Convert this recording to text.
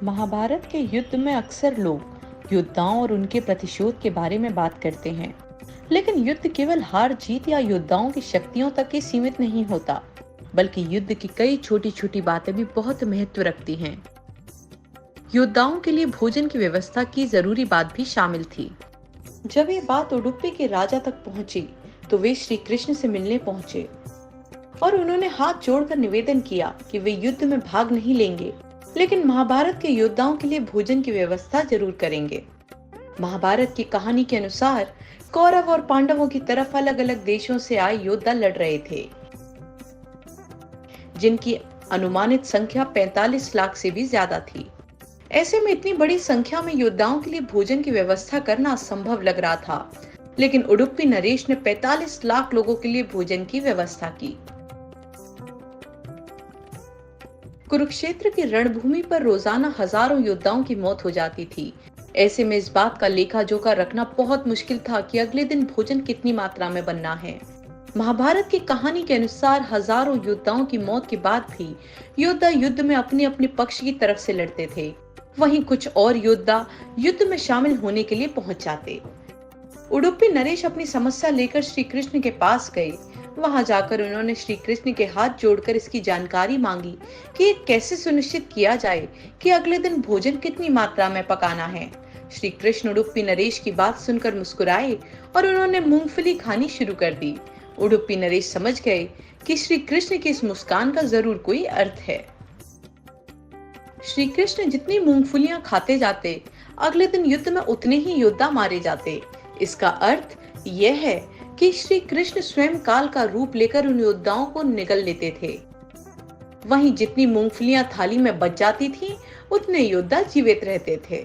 महाभारत के युद्ध में अक्सर लोग योद्धाओं और उनके प्रतिशोध के बारे में बात करते हैं, लेकिन युद्ध केवल हार जीत या योद्धाओं की शक्तियों तक ही सीमित नहीं होता, बल्कि युद्ध की कई छोटी छोटी बातें भी बहुत महत्व रखती हैं। योद्धाओं के लिए भोजन की व्यवस्था की जरूरी बात भी शामिल थी। जब ये बात उडुपी के राजा तक पहुंची, तो वे श्री कृष्ण से मिलने पहुंचे और उन्होंने हाथ जोड़कर निवेदन किया कि वे युद्ध में भाग नहीं लेंगे, लेकिन महाभारत के योद्धाओं के लिए भोजन की व्यवस्था जरूर करेंगे। महाभारत की कहानी के अनुसार कौरव और पांडवों की तरफ अलग अलग देशों से आए योद्धा लड़ रहे थे, जिनकी अनुमानित संख्या 45 लाख से भी ज्यादा थी। ऐसे में इतनी बड़ी संख्या में योद्धाओं के लिए भोजन की व्यवस्था करना असंभव लग रहा था, लेकिन उडुपी नरेश ने 45 लाख लोगों के लिए भोजन की व्यवस्था की। कुरुक्षेत्र की रणभूमि पर रोजाना हजारों योद्धाओं की मौत हो जाती थी। ऐसे में इस बात का लेखा जोखा रखना बहुत मुश्किल था कि अगले दिन भोजन कितनी मात्रा में बनना है। महाभारत की कहानी के अनुसार हजारों योद्धाओं की मौत के बाद भी योद्धा युद्ध में अपने अपने पक्ष की तरफ से लड़ते थे। वहीं कुछ और योद्धा युद्ध में शामिल होने के लिए पहुंच जाते। उडुपी नरेश अपनी समस्या लेकर श्री कृष्ण के पास गए। वहां जाकर उन्होंने श्री कृष्ण के हाथ जोड़कर इसकी जानकारी मांगी कि ये कैसे सुनिश्चित किया जाए कि अगले दिन भोजन कितनी मात्रा में पकाना है। श्री कृष्ण उडुपी नरेश की बात सुनकर मुस्कुराए और उन्होंने मूंगफली खानी शुरू कर दी। उडुपी नरेश समझ गए कि श्री कृष्ण की इस मुस्कान का जरूर कोई अर्थ है। श्री कृष्ण जितनी मूंगफलियां खाते जाते, अगले दिन युद्ध में उतने ही योद्धा मारे जाते। इसका अर्थ यह है कि श्री कृष्ण स्वयं काल का रूप लेकर उन योद्धाओं को निगल लेते थे। वहीं जितनी मूंगफलियां थाली में बच जाती थीं, उतने योद्धा जीवित रहते थे।